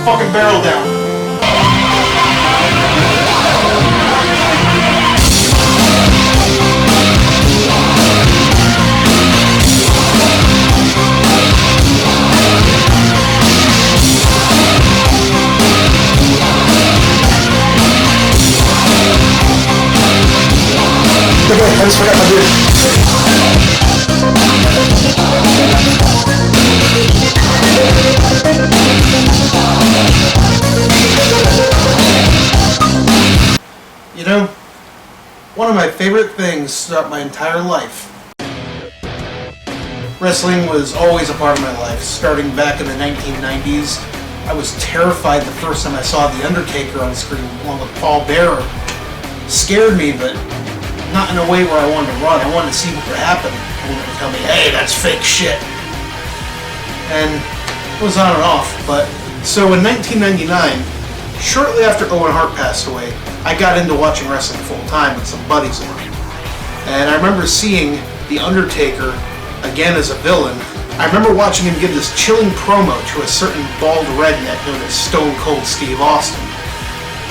fucking barrel down. Okay, I just forgot my beer. You know, one of my favorite things throughout my entire life. Wrestling was always a part of my life. Starting back in the 1990s, I was terrified the first time I saw The Undertaker on screen along with Paul Bearer. Scared me, but not in a way where I wanted to run. I wanted to see what would happen. I wanted to tell me, hey, that's fake shit. And it was on and off. But so in 1999, shortly after Owen Hart passed away, I got into watching wrestling full time with some buddies of mine. And I remember seeing The Undertaker again as a villain. I remember watching him give this chilling promo to a certain bald redneck known as Stone Cold Steve Austin.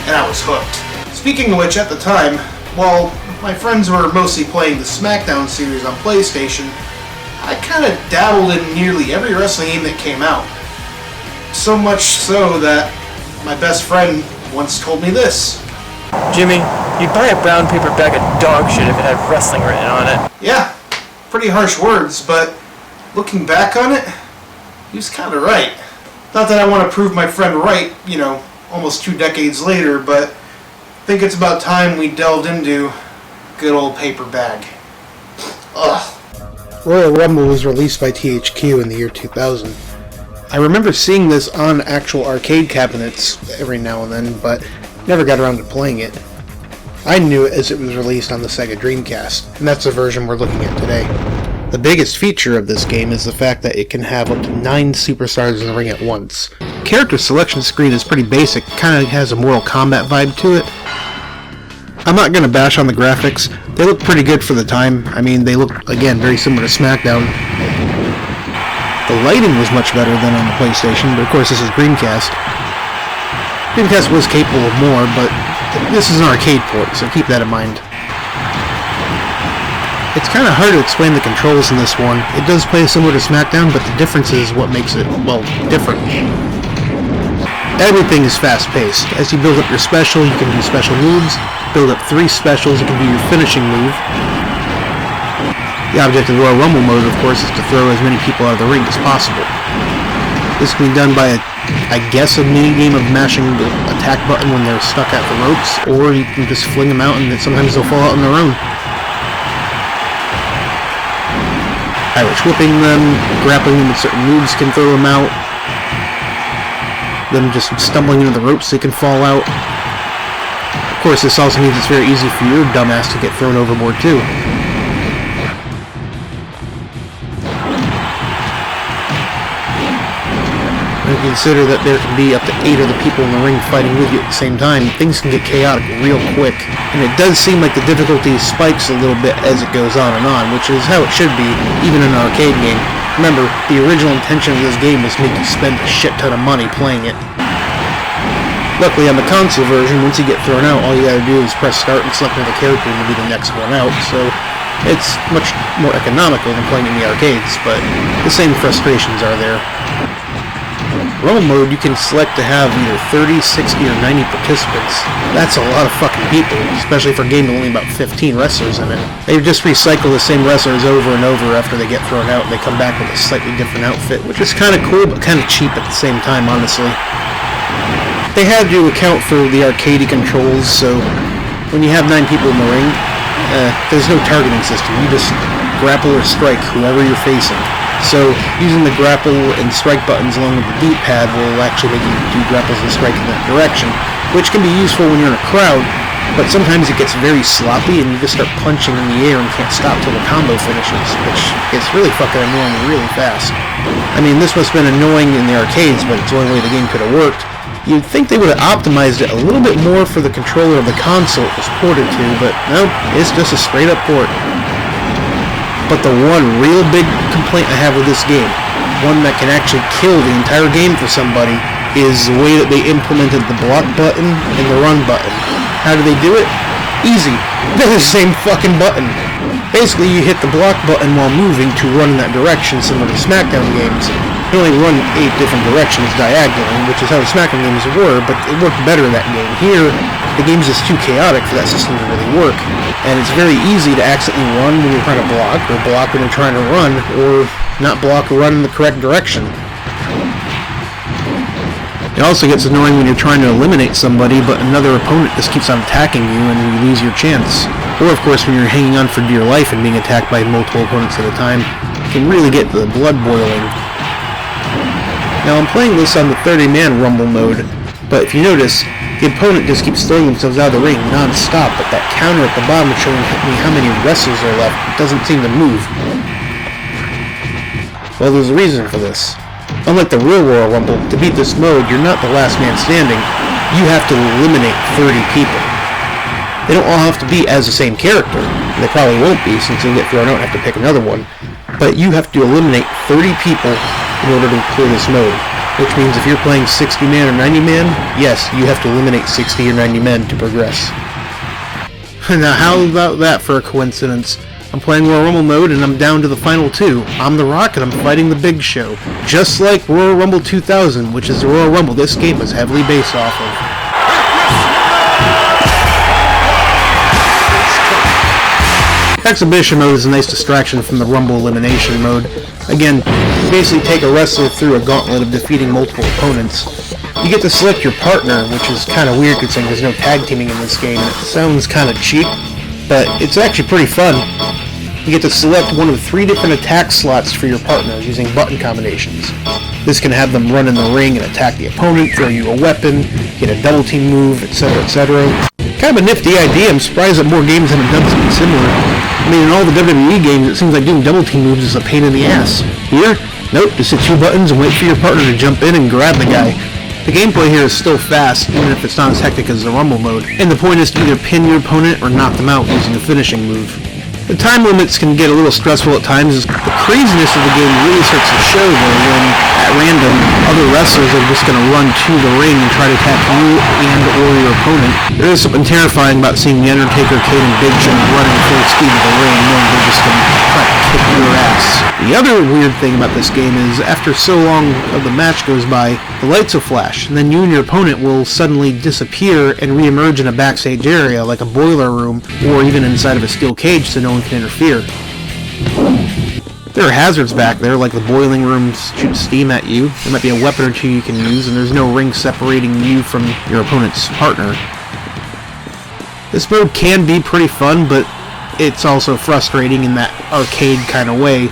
And I was hooked. Speaking of which, at the time, while my friends were mostly playing the SmackDown series on PlayStation, I kind of dabbled in nearly every wrestling game that came out. So much so that my best friend once told me this. Jimmy, you'd buy a brown paper bag of dog shit if it had wrestling written on it. Yeah, pretty harsh words, but looking back on it, he was kind of right. Not that I want to prove my friend right, you know, almost 2 decades later, but I think it's about time we delved into good old paper bag. Ugh. Royal Rumble was released by THQ in the year 2000. I remember seeing this on actual arcade cabinets every now and then, but never got around to playing it. I knew it as it was released on the Sega Dreamcast, and that's the version we're looking at today. The biggest feature of this game is the fact that it can have up to 9 superstars in the ring at once. Character selection screen is pretty basic, kind of has a Mortal Kombat vibe to it. I'm not going to bash on the graphics. They look pretty good for the time. I mean, they look, again, very similar to SmackDown. The lighting was much better than on the PlayStation, but of course this is Dreamcast. Dreamcast was capable of more, but this is an arcade port, so keep that in mind. It's kind of hard to explain the controls in this one. It does play similar to SmackDown, but the difference is what makes it, well, different. Everything is fast-paced. As you build up your special, you can do special moves. Build up 3 specials, you can do your finishing move. The object of the Royal Rumble mode, of course, is to throw as many people out of the ring as possible. This can be done by, I guess, a mini-game of mashing the attack button when they're stuck at the ropes, or you can just fling them out and sometimes they'll fall out on their own. Irish whipping them, grappling them with certain moves can throw them out. Them just stumbling into the ropes, they can fall out. Of course, this also means it's very easy for your dumbass to get thrown overboard too. When you consider that there can be up to 8 other people in the ring fighting with you at the same time, things can get chaotic real quick. And it does seem like the difficulty spikes a little bit as it goes on, which is how it should be, even in an arcade game. Remember, the original intention of this game was to make you spend a shit ton of money playing it. Luckily, on the console version, once you get thrown out, all you gotta do is press start and select another character and you'll be the next one out, so it's much more economical than playing in the arcades, but the same frustrations are there. Rumble mode, you can select to have either 30, 60, or 90 participants. That's a lot of fucking people, especially for a game with only about 15 wrestlers in it. They just recycle the same wrestlers over and over after they get thrown out, and they come back with a slightly different outfit, which is kind of cool, but kind of cheap at the same time, honestly. They had to account for the arcade controls, so when you have 9 people in the ring, there's no targeting system. You just grapple or strike whoever you're facing. So using the grapple and strike buttons along with the D-pad will actually make you do grapples and strike in that direction, which can be useful when you're in a crowd, but sometimes it gets very sloppy and you just start punching in the air and can't stop till the combo finishes, which gets really fucking annoying really fast. I mean, this must have been annoying in the arcades, but it's the only way the game could have worked. You'd think they would have optimized it a little bit more for the controller of the console it was ported to, but nope, it's just a straight up port. But the one real big complaint I have with this game, one that can actually kill the entire game for somebody, is the way that they implemented the block button and the run button. How do they do it? Easy. They're the same fucking button. Basically, you hit the block button while moving to run in that direction, similar to SmackDown games. You only run 8 different directions diagonally, which is how the SmackDown games were, but it worked better in that game. Here, the game's just too chaotic for that system to really work, and it's very easy to accidentally run when you're trying to block, or block when you're trying to run, or not block or run in the correct direction. It also gets annoying when you're trying to eliminate somebody, but another opponent just keeps on attacking you and you lose your chance. Or of course when you're hanging on for dear life and being attacked by multiple opponents at a time, it can really get the blood boiling. Now I'm playing this on the 30-man Rumble mode, but if you notice, the opponent just keeps throwing themselves out of the ring non-stop, but that counter at the bottom is showing me how many wrestlers are left. It doesn't seem to move. Well, there's a reason for this. Unlike the real Royal Rumble, to beat this mode, you're not the last man standing. You have to eliminate 30 people. They don't all have to be as the same character. They probably won't be, since you'll get thrown out and have to pick another one. But you have to eliminate 30 people in order to clear this mode. Which means if you're playing 60-man or 90-man, yes, you have to eliminate 60 or 90 men to progress. Now how about that for a coincidence? I'm playing Royal Rumble mode and I'm down to the final 2. I'm The Rock and I'm fighting the Big Show. Just like Royal Rumble 2000, which is the Royal Rumble this game was heavily based off of. Exhibition mode is a nice distraction from the Rumble elimination mode. Again, you basically take a wrestler through a gauntlet of defeating multiple opponents. You get to select your partner, which is kind of weird considering there's no tag teaming in this game, and it sounds kind of cheap, but it's actually pretty fun. You get to select one of 3 different attack slots for your partner using button combinations. This can have them run in the ring and attack the opponent, throw you a weapon, get a double team move, etc., etc. Kind of a nifty idea. I'm surprised that more games haven't done something similar. I mean, in all the WWE games, it seems like doing double team moves is a pain in the ass. Here, nope, just hit 2 buttons and wait for your partner to jump in and grab the guy. The gameplay here is still fast, even if it's not as hectic as the Rumble mode, and the point is to either pin your opponent or knock them out using a finishing move. The time limits can get a little stressful at times as the craziness of the game really starts to show though when, at random, other wrestlers are just going to run to the ring and try to attack you and or your opponent. There is something terrifying about seeing The Undertaker, Kane, and Big Show running full speed to the ring knowing they're just going to try to kick your ass. The other weird thing about this game is after so long of the match goes by, the lights will flash, and then you and your opponent will suddenly disappear and re-emerge in a backstage area like a boiler room or even inside of a steel cage so no one can interfere. There are hazards back there, like the boiling rooms shoot steam at you. There might be a weapon or 2 you can use, and there's no ring separating you from your opponent's partner. This mode can be pretty fun, but it's also frustrating in that arcade kind of way.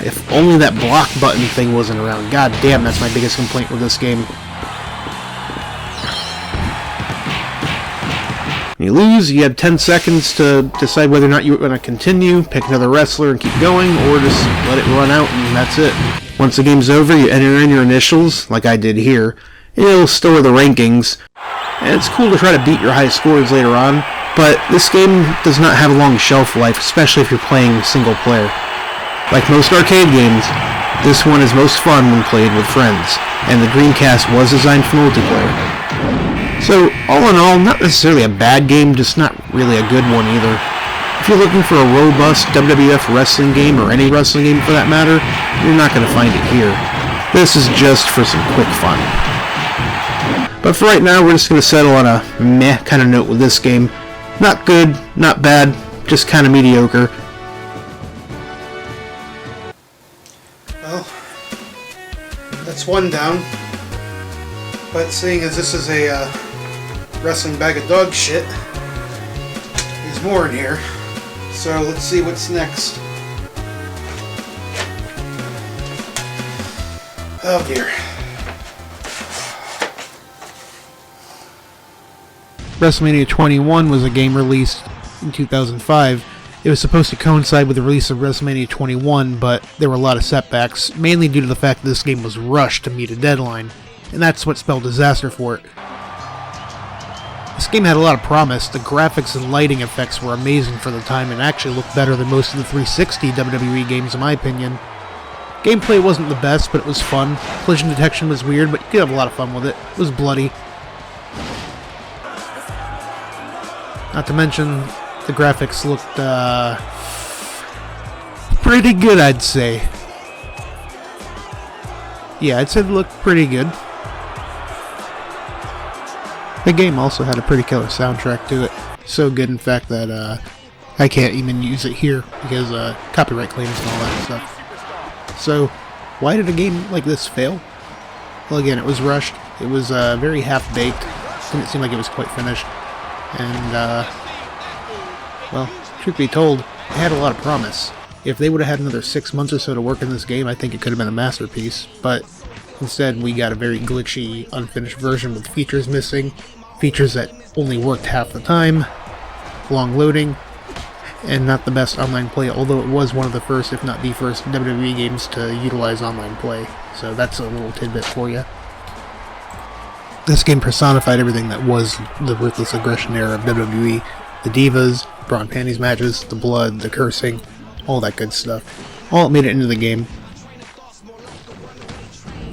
If only that block button thing wasn't around. God damn, that's my biggest complaint with this game. You lose, you have 10 seconds to decide whether or not you want to continue, pick another wrestler and keep going, or just let it run out and that's it. Once the game's over, you enter in your initials, like I did here, and it'll store the rankings. And it's cool to try to beat your high scores later on, but this game does not have a long shelf life, especially if you're playing single player. Like most arcade games, this one is most fun when played with friends, and the Dreamcast was designed for multiplayer. So, all in all, not necessarily a bad game, just not really a good one either. If you're looking for a robust WWF wrestling game, or any wrestling game for that matter, you're not going to find it here. This is just for some quick fun. But for right now, we're just going to settle on a meh kind of note with this game. Not good, not bad, just kind of mediocre. Well, that's one down. But seeing as this is a wrestling bag of dog shit, there's more in here. So let's see what's next. Oh dear. WrestleMania 21 was a game released in 2005. It was supposed to coincide with the release of WrestleMania 21, but there were a lot of setbacks, mainly due to the fact that this game was rushed to meet a deadline, and that's what spelled disaster for it. This game had a lot of promise. The graphics and lighting effects were amazing for the time and actually looked better than most of the 360 WWE games in my opinion. Gameplay wasn't the best, but it was fun. Collision detection was weird, but you could have a lot of fun with it. It was bloody. Not to mention, the graphics looked pretty good, I'd say. Yeah, I'd say they looked pretty good. The game also had a pretty killer soundtrack to it. So good, in fact, that I can't even use it here because copyright claims and all that stuff. So, why did a game like this fail? Well, again, it was rushed. It was very half-baked. Didn't seem like it was quite finished. And, well, truth be told, it had a lot of promise. If they would have had another 6 months or so to work in this game, I think it could have been a masterpiece. But instead, we got a very glitchy, unfinished version with features missing, features that only worked half the time, long loading, and not the best online play, although it was one of the first, if not the first, WWE games to utilize online play. So that's a little tidbit for you. This game personified everything that was the ruthless aggression era of WWE. The divas, bra and panties matches, the blood, the cursing, all that good stuff. All made it into the game.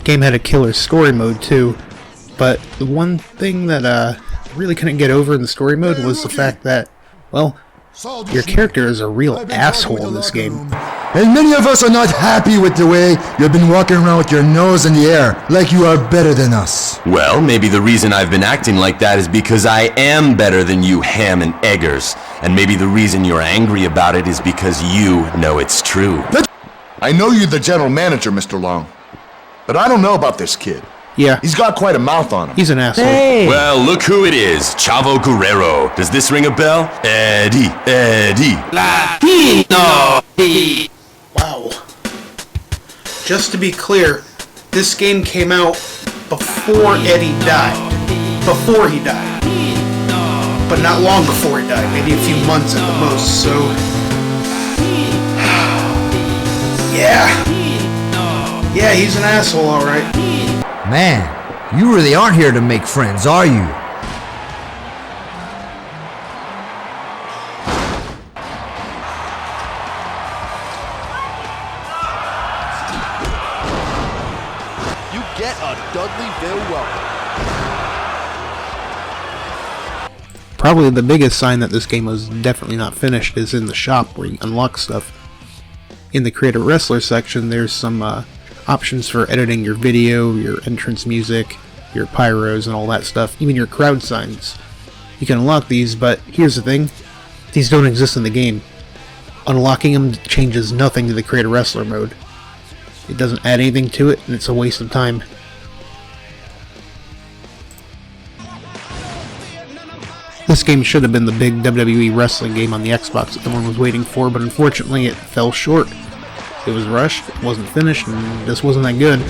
Game had a killer story mode too, but the one thing that I really couldn't get over in the story mode was the fact that, well, your character is a real asshole in this game. And many of us are not happy with the way you've been walking around with your nose in the air, like you are better than us. Well, maybe the reason I've been acting like that is because I am better than you ham and eggers. And maybe the reason you're angry about it is because you know it's true. I know you're the general manager, Mr. Long, but I don't know about this kid. Yeah, He's got quite a mouth on him. he's an asshole. Well, look who it is. Chavo Guerrero. Does this ring a bell? Eddie. Wow. Just to be clear, this game came out before Eddie died. Before he died. But not long before he died. Maybe a few months at the most, so... Yeah, he's an asshole, alright. Man, you really aren't here to make friends, are you? You get a Dudleyville welcome. Probably the biggest sign that this game was definitely not finished is in the shop where you unlock stuff. In the Create a Wrestler section, there's some options for editing your video, your entrance music, your pyros and all that stuff, even your crowd signs. You can unlock these, but here's the thing, these don't exist in the game. Unlocking them changes nothing to the Create a Wrestler mode. It doesn't add anything to it, and it's a waste of time. This game should have been the big WWE wrestling game on the Xbox that everyone was waiting for, but unfortunately it fell short. It was rushed, it wasn't finished, and just wasn't that good.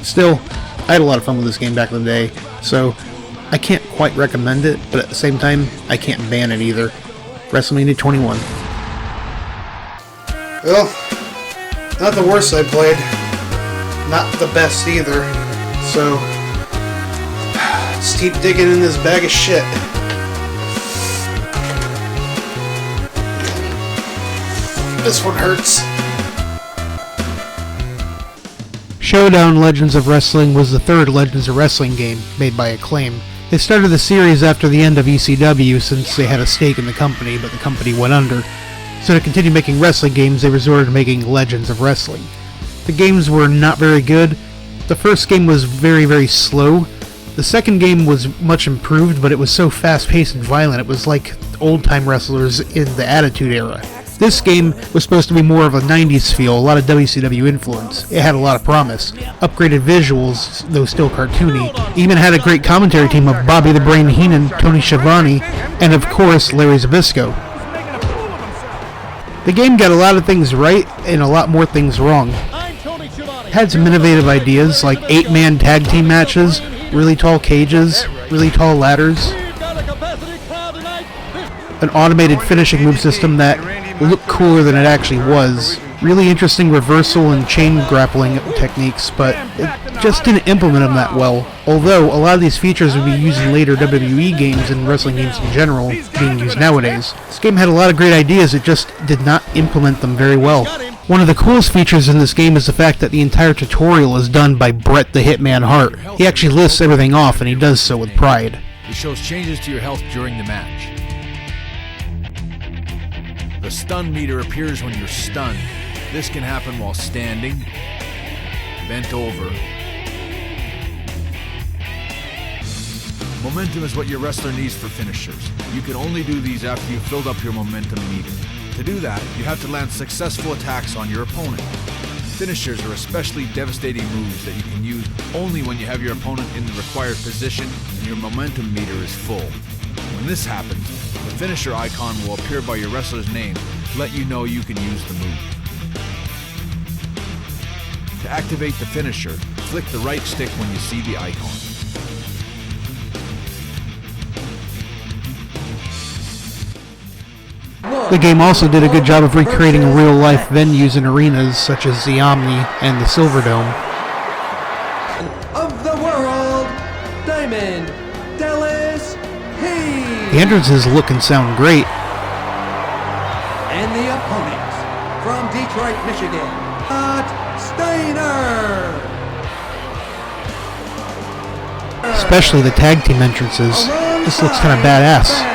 Still, I had a lot of fun with this game back in the day, so I can't quite recommend it, but at the same time, I can't ban it either. Wrestlemania 21. Well, not the worst I played. Not the best either. So, let's keep digging in this bag of shit. This one hurts. Showdown Legends of Wrestling was the third Legends of Wrestling game made by Acclaim. They started the series after the end of ECW since they had a stake in the company, but the company went under. So to continue making wrestling games, they resorted to making Legends of Wrestling. The games were not very good. The first game was very, very slow. The second game was much improved, but it was so fast-paced and violent, it was like old-time wrestlers in the Attitude Era. This game was supposed to be more of a 90s feel, a lot of WCW influence. It had a lot of promise. Upgraded visuals, though still cartoony. It even had a great commentary team of Bobby the Brain Heenan, Tony Schiavone, and of course Larry Zbyszko. The game got a lot of things right and a lot more things wrong. It had some innovative ideas like 8-man tag team matches, really tall cages, really tall ladders, an automated finishing move system that looked cooler than it actually was, really interesting reversal and chain grappling techniques, but it just didn't implement them that well. Although a lot of these features would be used in later WWE games and wrestling games in general, being used nowadays. This game had a lot of great ideas, it just did not implement them very well. One of the coolest features in this game is the fact that the entire tutorial is done by Bret the Hitman Hart. He actually lists everything off, and he does so with pride. It shows changes to your health during the match. The stun meter appears when you're stunned. This can happen while standing, bent over. Momentum is what your wrestler needs for finishers. You can only do these after you've filled up your momentum meter. To do that, you have to land successful attacks on your opponent. Finishers are especially devastating moves that you can use only when you have your opponent in the required position and your momentum meter is full. When this happens, the finisher icon will appear by your wrestler's name to let you know you can use the move. To activate the finisher, flick the right stick when you see the icon. The game also did a good job of recreating real-life venues and arenas such as the Omni and the Silverdome. Of the world, Diamond Dallas Page. The entrances look and sound great. And the opponents from Detroit, Michigan, Scott Steiner. Especially the tag team entrances. This looks kind of badass.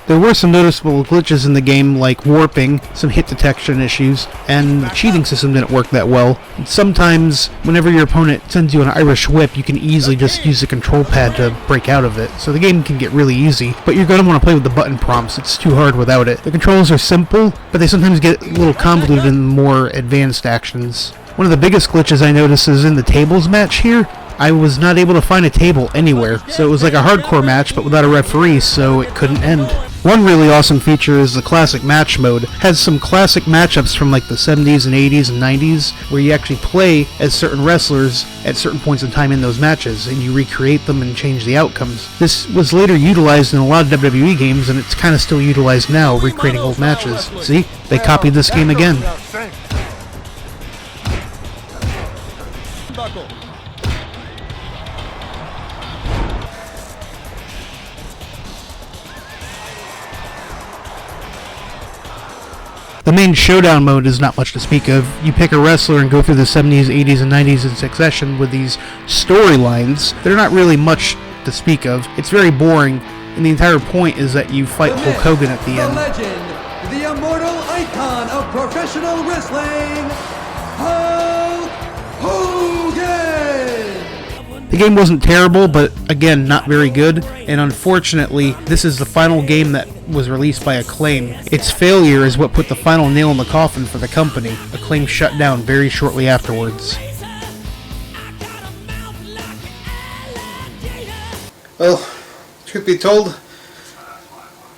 There were some noticeable glitches in the game, like warping, some hit detection issues, and the cheating system didn't work that well. Sometimes, whenever your opponent sends you an Irish whip, you can easily just use the control pad to break out of it, so the game can get really easy, but you're going to want to play with the button prompts. It's too hard without it. The controls are simple, but they sometimes get a little convoluted in more advanced actions. One of the biggest glitches I noticed is in the tables match here. I was not able to find a table anywhere, so it was like a hardcore match but without a referee, so it couldn't end. One really awesome feature is the classic match mode. It has some classic matchups from like the 70s and 80s and 90s where you actually play as certain wrestlers at certain points in time in those matches and you recreate them and change the outcomes. This was later utilized in a lot of WWE games and it's kind of still utilized now, recreating old matches. See? They copied this game again. The main showdown mode is not much to speak of. You pick a wrestler and go through the 70s, 80s, and 90s in succession with these storylines. They're not really much to speak of. It's very boring, and the entire point is that you fight Hulk Hogan at the end. The legend, the immortal icon of professional wrestling, Hulk Hogan! The game wasn't terrible, but again, not very good, and unfortunately, this is the final game that was released by Acclaim. Its failure is what put the final nail in the coffin for the company. Acclaim shut down very shortly afterwards. Well, truth be told,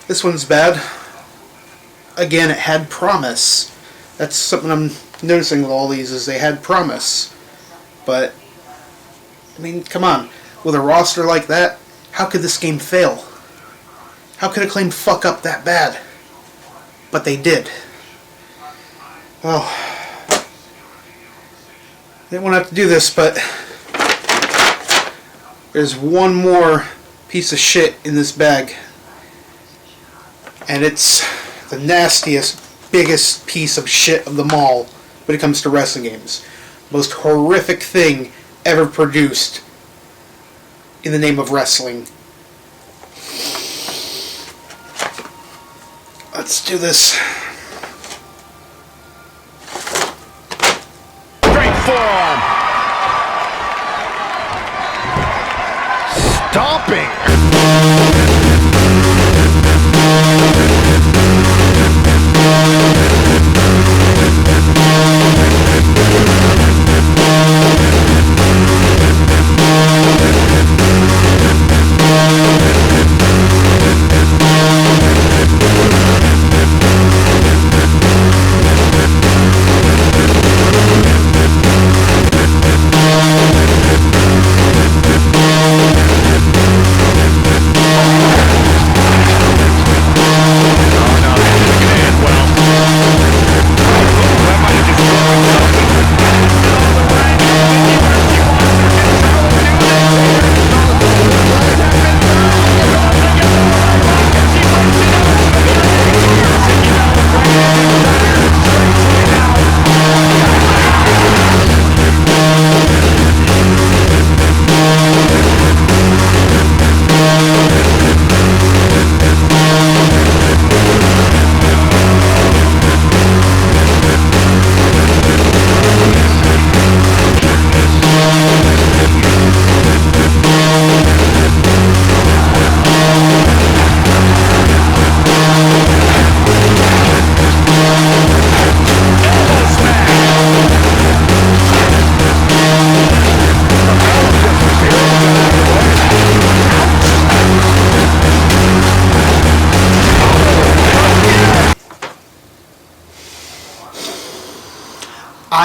this one's bad. Again, it had promise. That's something I'm noticing with all these, is they had promise. But I mean, come on. With a roster like that, how could this game fail? How could Acclaim fuck up that bad? But they did. Well, didn't want to have to do this, but there's one more piece of shit in this bag. And it's the nastiest, biggest piece of shit of them all when it comes to wrestling games. Most horrific thing ever produced in the name of wrestling. Let's do this. Great forearm. Stomping.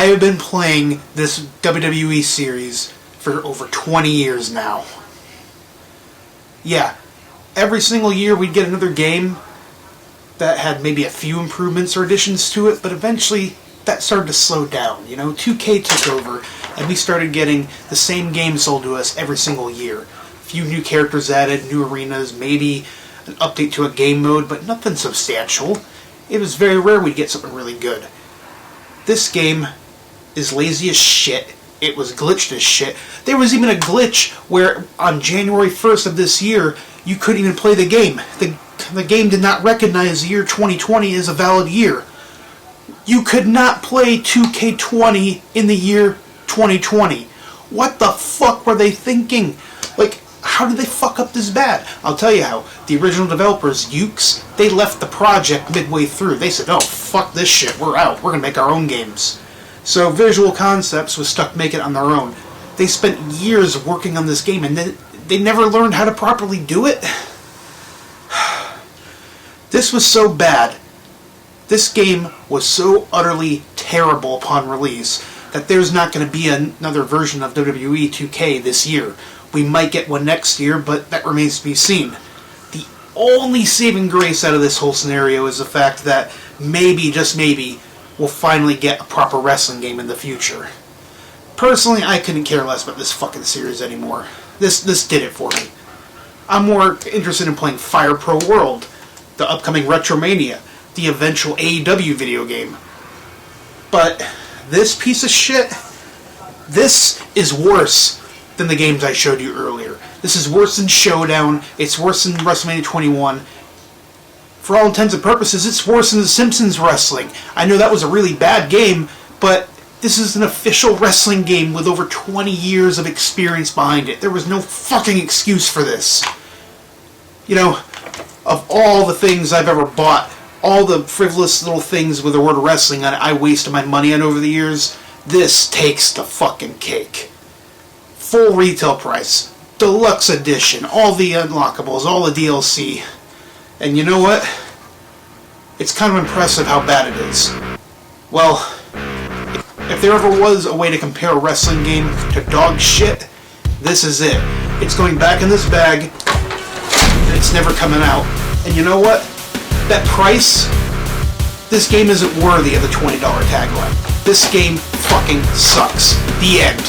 have been playing this WWE series for over 20 years now. Yeah, every single year we'd get another game that had maybe a few improvements or additions to it, but eventually that started to slow down. 2K took over, and we started getting the same game sold to us every single year. A few new characters added, new arenas, maybe an update to a game mode, but nothing substantial. It was very rare we'd get something really good. This game is lazy as shit. It was glitched as shit. There was even a glitch where on January 1st of this year, you couldn't even play the game. The game did not recognize the year 2020 as a valid year. You could not play 2K20 in the year 2020. What the fuck were they thinking? Like, how did they fuck up this bad? I'll tell you how. The original developers, Ukes, they left the project midway through. They said, oh, fuck this shit, we're out. We're gonna make our own games. So Visual Concepts was stuck making it on their own. They spent years working on this game and they never learned how to properly do it. This was so bad. This game was so utterly terrible upon release that there's not going to be another version of WWE 2K this year. We might get one next year, but that remains to be seen. The only saving grace out of this whole scenario is the fact that maybe, just maybe, we'll finally get a proper wrestling game in the future. Personally, I couldn't care less about this fucking series anymore. This did it for me. I'm more interested in playing Fire Pro World, the upcoming Wrestlemania, the eventual AEW video game. But this piece of shit, this is worse than the games I showed you earlier. This is worse than Showdown, it's worse than WrestleMania 21. For all intents and purposes, it's worse than The Simpsons Wrestling. I know that was a really bad game, but this is an official wrestling game with over 20 years of experience behind it. There was no fucking excuse for this. Of all the things I've ever bought, all the frivolous little things with the word wrestling I wasted my money on over the years, this takes the fucking cake. Full retail price, deluxe edition, all the unlockables, all the DLC. And you know what? It's kind of impressive how bad it is. Well, if there ever was a way to compare a wrestling game to dog shit, this is it. It's going back in this bag, and it's never coming out. And you know what? That price, this game isn't worthy of the $20 tagline. This game fucking sucks. The end.